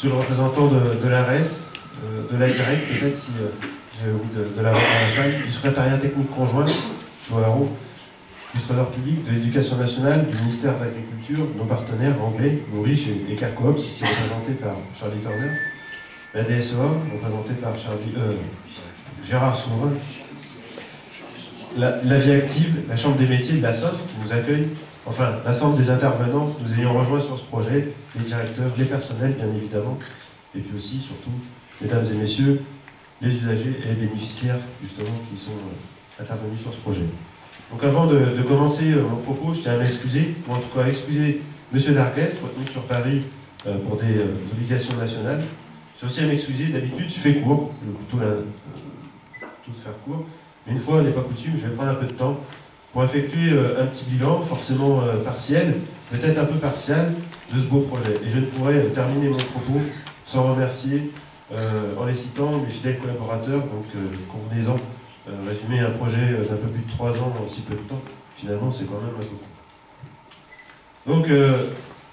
Monsieur le représentant de l'ARES, de l'AGREC, peut-être si de la salle, du secrétariat technique conjoint, Joao, du Trésor public, de l'Éducation nationale, du ministère de l'Agriculture, nos partenaires anglais, Maurice et Carcoops, ici représentés par Charlie Turner, la DSOA, représentée par Gérard Souverain, la Vie Active, la Chambre des métiers de la Somme qui nous accueille, enfin l'ensemble des intervenants que nous ayons rejoints sur ce projet, les directeurs, les personnels bien évidemment, et puis aussi, surtout, mesdames et messieurs, les usagers et les bénéficiaires justement qui sont intervenus sur ce projet. Donc avant de commencer mon propos, je tiens à m'excuser, ou en tout cas à excuser M. Darquès, retenu sur Paris pour des obligations nationales. J'ai aussi à m'excuser, d'habitude je fais court, je vais plutôt tout faire court, mais une fois n'est pas coutume, je vais prendre un peu de temps pour effectuer un petit bilan, forcément partiel, peut-être un peu partial, de ce beau projet. Et je ne pourrais terminer mon propos sans remercier, en les citant, mes fidèles collaborateurs, donc convenez-en, résumer un projet d'un peu plus de 3 ans en si peu de temps, finalement c'est quand même un peu court. Donc,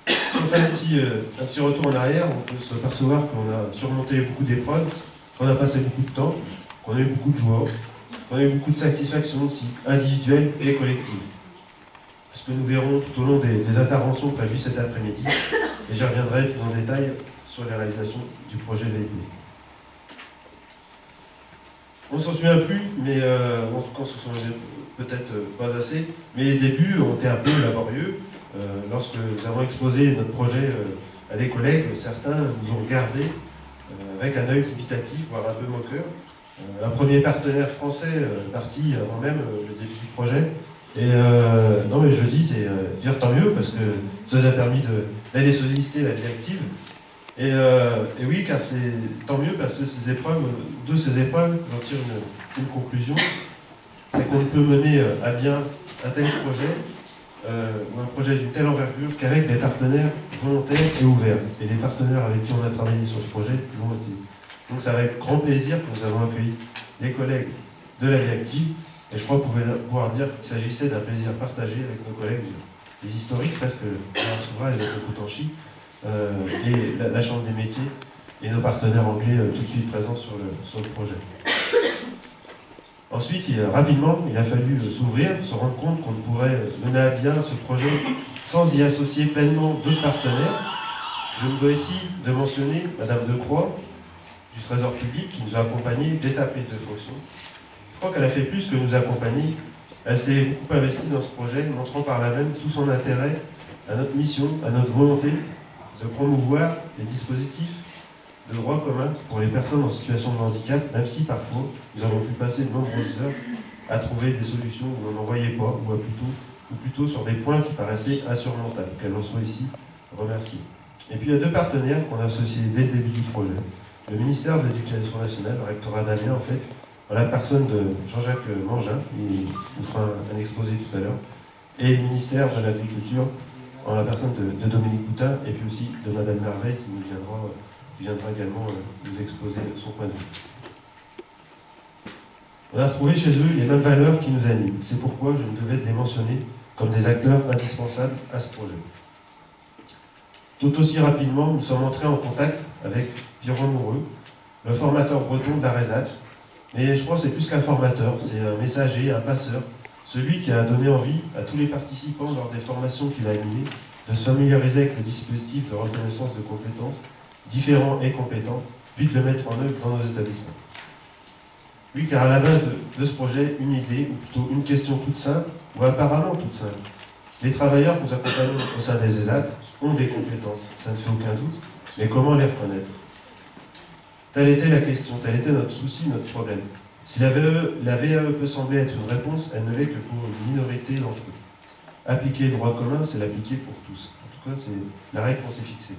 si on fait un petit retour en arrière, on peut se percevoir qu'on a surmonté beaucoup d'épreuves, qu'on a passé beaucoup de temps, qu'on a eu beaucoup de joie, qu'on a eu beaucoup de satisfaction aussi, individuelle et collective. Ce que nous verrons tout au long des interventions prévues cet après-midi, et j'y reviendrai plus en détail sur les réalisations du projet véhiculé. On ne s'en souvient plus, mais en tout cas on ne s'en souvient peut-être pas assez, mais les débuts ont été un peu laborieux. Lorsque nous avons exposé notre projet à des collègues, certains nous ont regardés avec un œil dubitatif, voire un peu moqueur. Un premier partenaire français parti avant même le début du projet. Et non mais je dis, c'est dire tant mieux, parce que ça nous a permis d'aller solliciter la Vie Active. Et oui, car c'est tant mieux parce que de ces épreuves, j'en tire une conclusion, c'est qu'on ne peut mener à bien un tel projet, ou un projet d'une telle envergure, qu'avec des partenaires volontaires et ouverts. Et les partenaires avec qui on a travaillé sur ce projet l'ont été. Donc c'est avec grand plaisir que nous avons accueilli les collègues de la Vie Active, et je crois pouvoir dire qu'il s'agissait d'un plaisir partagé avec nos collègues, les historiques, presque, souvent les Autres-Coutanchi, et la Chambre des métiers, et nos partenaires anglais tout de suite présents sur le projet. Ensuite, rapidement, il a fallu s'ouvrir, se rendre compte qu'on ne pourrait mener à bien ce projet sans y associer pleinement d'autres partenaires. Je me dois ici de mentionner Madame Decroix, du Trésor public, qui nous a accompagnés dès sa prise de fonction. Je crois qu'elle a fait plus que nous accompagner. Elle s'est beaucoup investie dans ce projet, montrant par là même tout son intérêt à notre mission, à notre volonté de promouvoir les dispositifs de droit commun pour les personnes en situation de handicap, même si parfois nous avons pu passer de nombreuses heures à trouver des solutions où on n'en voyait pas, ou plutôt sur des points qui paraissaient insurmontables, qu'elle en soit ici remerciée. Et puis il y a 2 partenaires qu'on a associés dès le début du projet. Le ministère de l'Éducation nationale, le rectorat d'Amiens en fait, en la personne de Jean-Jacques Mangin, qui nous fera un exposé tout à l'heure, et le ministère de l'Agriculture, en la personne de Dominique Boutin, et puis aussi de Madame Merveille, qui viendra également nous exposer son point de vue. On a retrouvé chez eux les mêmes valeurs qui nous animent. C'est pourquoi je me devais de les mentionner comme des acteurs indispensables à ce projet. Tout aussi rapidement, nous sommes entrés en contact avec Pierre Moureux, le formateur breton de la RESAT. Mais je crois que c'est plus qu'un formateur, c'est un messager, un passeur, celui qui a donné envie à tous les participants lors des formations qu'il a animées de se familiariser avec le dispositif de reconnaissance de compétences, différents et compétents, puis de le mettre en œuvre dans nos établissements. Oui, car à la base de ce projet, une idée, ou plutôt une question toute simple, ou apparemment toute simple. Les travailleurs que nous accompagnons au sein des ESAT ont des compétences, ça ne fait aucun doute, mais comment les reconnaître? Telle était la question, tel était notre souci, notre problème. Si la VAE peut sembler être une réponse, elle ne l'est que pour une minorité d'entre eux. Appliquer le droit commun, c'est l'appliquer pour tous. En tout cas, c'est la règle qu'on s'est fixée.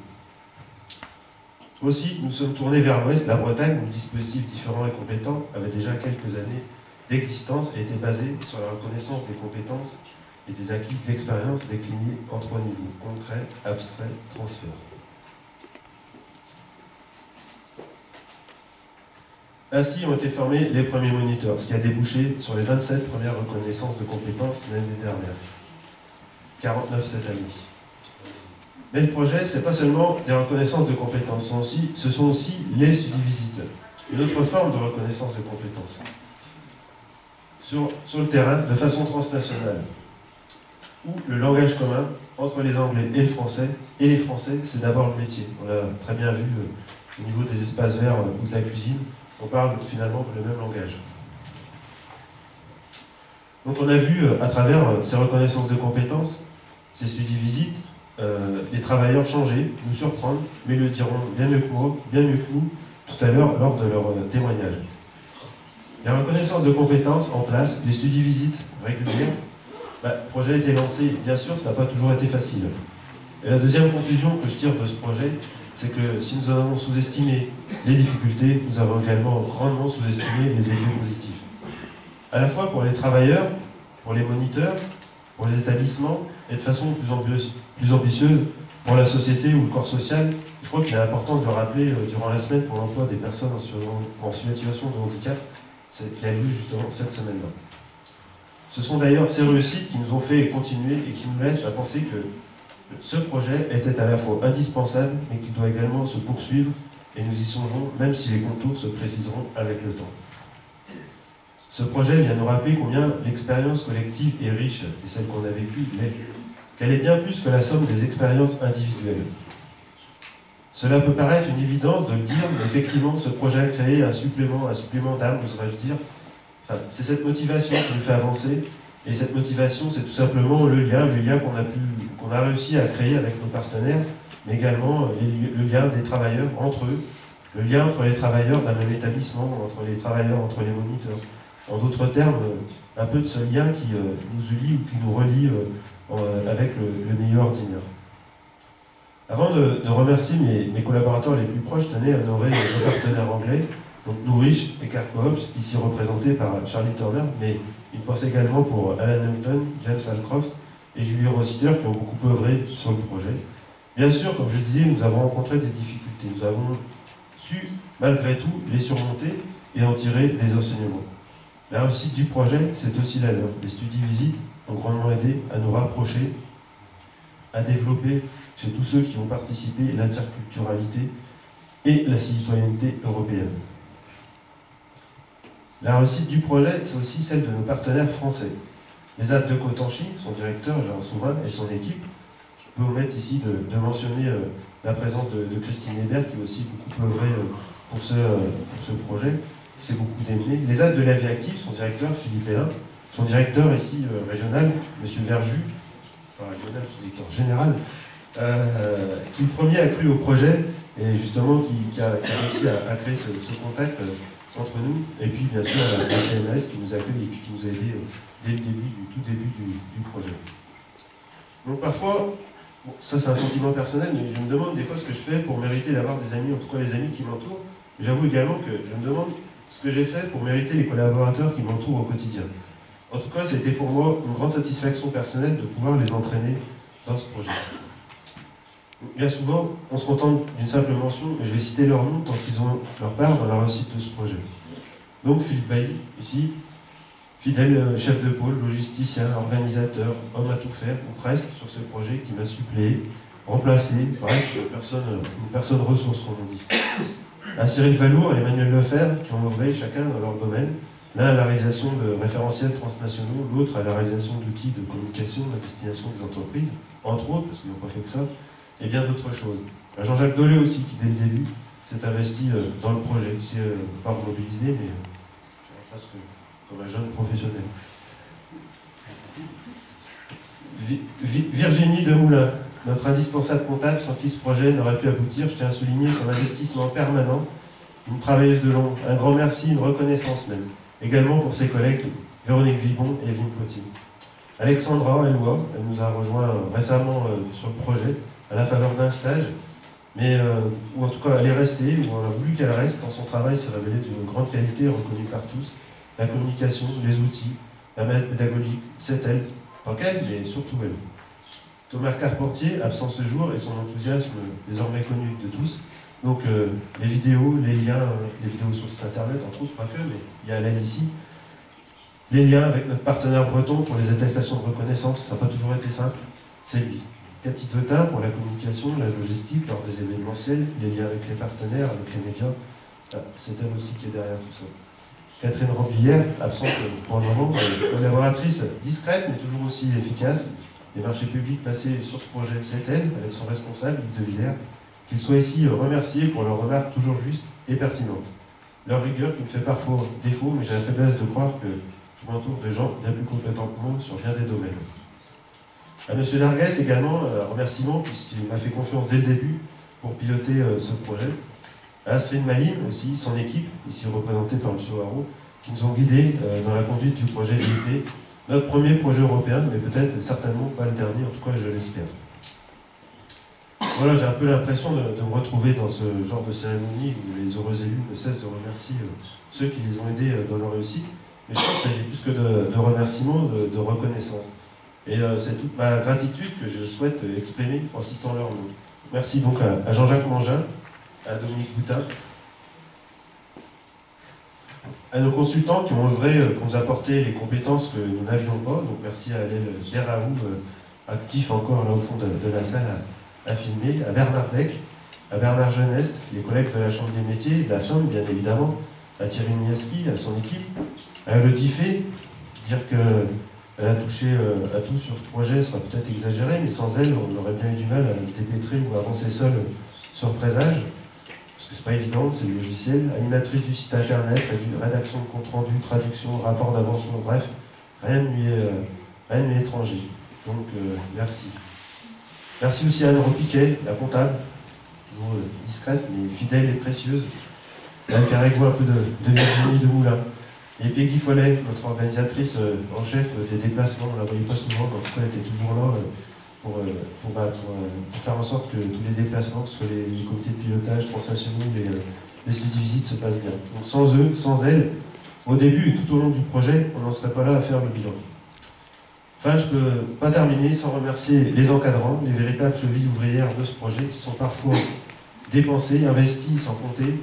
Aussi, nous sommes tournés vers l'Ouest, la Bretagne, où le dispositif différent et compétent avait déjà quelques années d'existence et était basé sur la reconnaissance des compétences et des acquis de l'expérience déclinés en 3 niveaux, concret, abstrait, transfert. Ainsi ont été formés les premiers moniteurs, ce qui a débouché sur les 27 premières reconnaissances de compétences l'année dernière. 49 cette année. Mais le projet, c'est pas seulement des reconnaissances de compétences, ce sont aussi les studies-visites, une autre forme de reconnaissance de compétences. Sur le terrain, de façon transnationale, où le langage commun entre les Anglais et les Français, c'est d'abord le métier. On l'a très bien vu au niveau des espaces verts ou de la cuisine, on parle finalement le même langage. Donc on a vu à travers ces reconnaissances de compétences, ces studies-visites, les travailleurs changer, nous surprendre, mais le diront bien mieux que moi, bien mieux que nous, tout à l'heure lors de leur témoignage. Les reconnaissances de compétences en place, des studies-visites régulières, le projet a été lancé, bien sûr, ça n'a pas toujours été facile. Et la deuxième conclusion que je tire de ce projet, c'est que si nous avons sous-estimé les difficultés, nous avons également grandement sous-estimé les effets positifs. À la fois pour les travailleurs, pour les moniteurs, pour les établissements, et de façon plus ambitieuse pour la société ou le corps social. Je crois qu'il est important de le rappeler durant la semaine pour l'emploi des personnes en situation de handicap, qui a lieu justement cette semaine-là. Ce sont d'ailleurs ces réussites qui nous ont fait continuer et qui nous laissent à penser que ce projet était à la fois indispensable, mais qu'il doit également se poursuivre, et nous y songeons, même si les contours se préciseront avec le temps. Ce projet vient nous rappeler combien l'expérience collective est riche, et celle qu'on a vécue l'est, qu'elle est bien plus que la somme des expériences individuelles. Cela peut paraître une évidence de le dire, mais effectivement, ce projet a créé un supplément d'âme, oserais-je dire. Enfin, c'est cette motivation qui nous fait avancer, et cette motivation, c'est tout simplement le lien qu'on a réussi à créer avec nos partenaires, mais également le lien des travailleurs entre eux, le lien entre les travailleurs d'un même établissement, entre les travailleurs, entre les moniteurs. En d'autres termes, un peu de ce lien qui nous unit ou qui nous relie avec le milieu ordinaire. Avant de remercier mes collaborateurs les plus proches, je tenais à honorer nos partenaires anglais, donc Nourish et Carcoops, ici représentés par Charlie Turner, mais il pense également pour Alan Hampton, James Alcroft et Julie Rossiter qui ont beaucoup œuvré sur le projet. Bien sûr, comme je disais, nous avons rencontré des difficultés. Nous avons su, malgré tout, les surmonter et en tirer des enseignements. La réussite du projet, c'est aussi la leur. Les studies-visites ont grandement aidé à nous rapprocher, à développer chez tous ceux qui ont participé l'interculturalité et la citoyenneté européenne. La réussite du projet, c'est aussi celle de nos partenaires français. Les Alpes de Cotanchy, son directeur, Jean Souvin, et son équipe. Je peux omettre ici de mentionner la présence de Christine Hébert, qui a aussi beaucoup œuvré pour ce projet. C'est beaucoup aimé. Les Alpes de la vie active, son directeur, Philippe Hénin, son directeur ici régional, M. Verjus, enfin régional, son directeur général, qui le premier a cru au projet et justement qui a réussi à créer ce contact entre nous, et puis bien sûr la CMS qui nous accueille et puis qui nous a aidés dès le début, tout début du projet. Donc parfois, bon, ça c'est un sentiment personnel, mais je me demande des fois ce que je fais pour mériter d'avoir des amis, en tout cas les amis qui m'entourent. J'avoue également que je me demande ce que j'ai fait pour mériter les collaborateurs qui m'entourent au quotidien. En tout cas, c'était pour moi une grande satisfaction personnelle de pouvoir les entraîner dans ce projet. Bien souvent, on se contente d'une simple mention, et je vais citer leur nom tant qu'ils ont leur part dans la réussite de ce projet. Donc Philippe Bailly, ici, fidèle chef de pôle, logisticien, organisateur, homme à tout faire, ou presque, sur ce projet qui m'a suppléé, remplacé, bref, une personne ressource, comme on dit. À Cyril Valour et Emmanuel Lefebvre, qui ont œuvré chacun dans leur domaine, l'un à la réalisation de référentiels transnationaux, l'autre à la réalisation d'outils de communication à destination des entreprises, entre autres, parce qu'ils n'ont pas fait que ça, et bien d'autres choses. À Jean-Jacques Dolé aussi, qui dès le début s'est investi dans le projet, qui s'est pas mobilisé, mais presque comme un jeune professionnel. Virginie Demoulin, notre indispensable comptable, sans qui ce projet n'aurait pu aboutir. Je tiens à souligner son investissement permanent, une travailleuse de long, un grand merci, une reconnaissance même. Également pour ses collègues Véronique Vibon et Evelyne Potier. Alexandra Eloi, elle nous a rejoint récemment sur le projet, à la faveur d'un stage, mais ou en tout cas elle est restée, ou on a voulu qu'elle reste, tant son travail s'est révélé d'une grande qualité, reconnue par tous. La communication, les outils, la méthode pédagogique, c'est elle, pas qu'elle, mais surtout elle. Thomas Carpentier, absent ce jour, et son enthousiasme désormais connu de tous. Donc les vidéos, les liens, les vidéos sur le site internet, entre autres, pas que, mais il y a l'aide ici. Les liens avec notre partenaire breton pour les attestations de reconnaissance, ça n'a pas toujours été simple, c'est lui. Cathy Dotin pour la communication, la logistique lors des événementiels, les liens avec les partenaires, avec les médias. C'est elle aussi qui est derrière tout ça. Catherine Ramblière, absente pour le moment, collaboratrice discrète mais toujours aussi efficace. Les marchés publics passés sur ce projet, c'est elle, avec son responsable, Yves de Villers. Qu'ils soient ici remerciés pour leurs remarques toujours justes et pertinentes. Leur rigueur qui me fait parfois défaut, mais j'ai la faiblesse de croire que je m'entoure de gens bien plus compétents que moi sur bien des domaines. À M. Darguès également, un remerciement puisqu'il m'a fait confiance dès le début pour piloter ce projet. À Astrid Maline aussi, son équipe, ici représentée par M. Haro, qui nous ont guidés dans la conduite du projet VIT, notre premier projet européen, mais peut-être certainement pas le dernier, en tout cas je l'espère. Voilà, j'ai un peu l'impression de me retrouver dans ce genre de cérémonie où les heureux élus ne cessent de remercier ceux qui les ont aidés dans leur réussite. Mais je pense qu'il s'agit plus que de remerciements, de reconnaissance. Et c'est toute ma gratitude que je souhaite exprimer en citant leur nom. Merci donc à Jean-Jacques Mangin, à Dominique Boutin, à nos consultants qui ont œuvré, qui nous apporté les compétences que nous n'avions pas. Donc merci à Alain Deraoult, actif encore là au fond de la salle à filmer, à Bernard Deck, à Bernard Geneste, les collègues de la Chambre des métiers, de la Somme bien évidemment, à Thierry Miaski, à son équipe, à Elodie Fay, dire qu'elle a touché à tout sur ce projet sera peut-être exagéré, mais sans elle, on aurait bien eu du mal à se dépêtrer ou à avancer seul sur le présage, parce que c'est pas évident, c'est le logiciel. Animatrice du site internet, rédaction de compte rendu, traduction, rapport d'avancement, bref, rien ne lui est étranger. Donc merci. Merci aussi à Anne Repiquet, la comptable, toujours discrète mais fidèle et précieuse. Avec un un peu de Virginie de Moulin. Et Peggy Follet, notre organisatrice en chef des déplacements, on ne la voyait pas souvent, mais en tout cas elle était toujours là pour faire en sorte que tous les déplacements, que ce soit les comités de pilotage, transnationaux, les studies visites se passent bien. Donc sans eux, sans elles, au début et tout au long du projet, on n'en serait pas là à faire le bilan. Enfin, je ne peux pas terminer sans remercier les encadrants, les véritables chevilles ouvrières de ce projet, qui sont parfois dépensés, investis sans compter,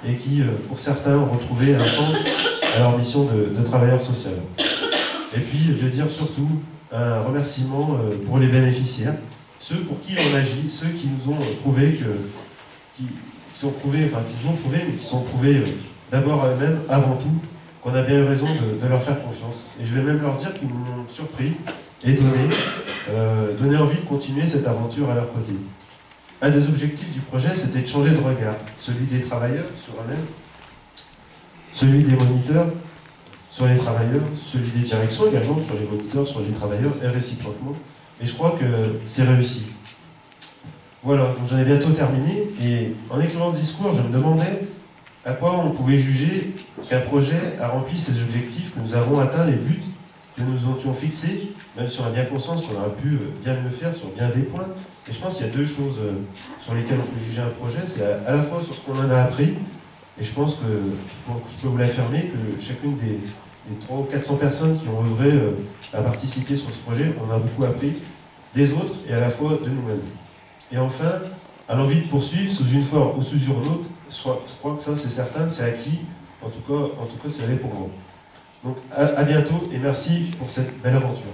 et qui, pour certains, ont retrouvé un sens à leur mission de travailleur social. Et puis, je veux dire surtout un remerciement pour les bénéficiaires, ceux pour qui on agit, ceux qui nous ont prouvé mais qui sont prouvés d'abord à eux-mêmes, avant tout, qu'on a bien eu raison de leur faire confiance. Et je vais même leur dire qu'ils m'ont surpris et donné envie de continuer cette aventure à leur côté. Un des objectifs du projet, c'était de changer de regard, celui des travailleurs sur eux-mêmes, celui des moniteurs sur les travailleurs, celui des directions également sur les moniteurs, sur les travailleurs, et réciproquement. Et je crois que c'est réussi. Voilà, donc j'en ai bientôt terminé, et en écrivant ce discours, je me demandais à quoi on pouvait juger qu'un projet a rempli ses objectifs, que nous avons atteint les buts que nous étions fixés, même si on a bien conscience qu'on aurait pu bien mieux faire sur bien des points. Et je pense qu'il y a deux choses sur lesquelles on peut juger un projet, c'est à la fois sur ce qu'on en a appris, et je pense que je peux vous l'affirmer que chacune des 300 ou 400 personnes qui ont œuvré à participer sur ce projet, on a beaucoup appris des autres et à la fois de nous-mêmes. Et enfin, à l'envie de poursuivre sous une forme ou sous une autre, je crois que ça c'est certain, c'est acquis, en tout cas c'est allé pour moi. Donc à bientôt et merci pour cette belle aventure.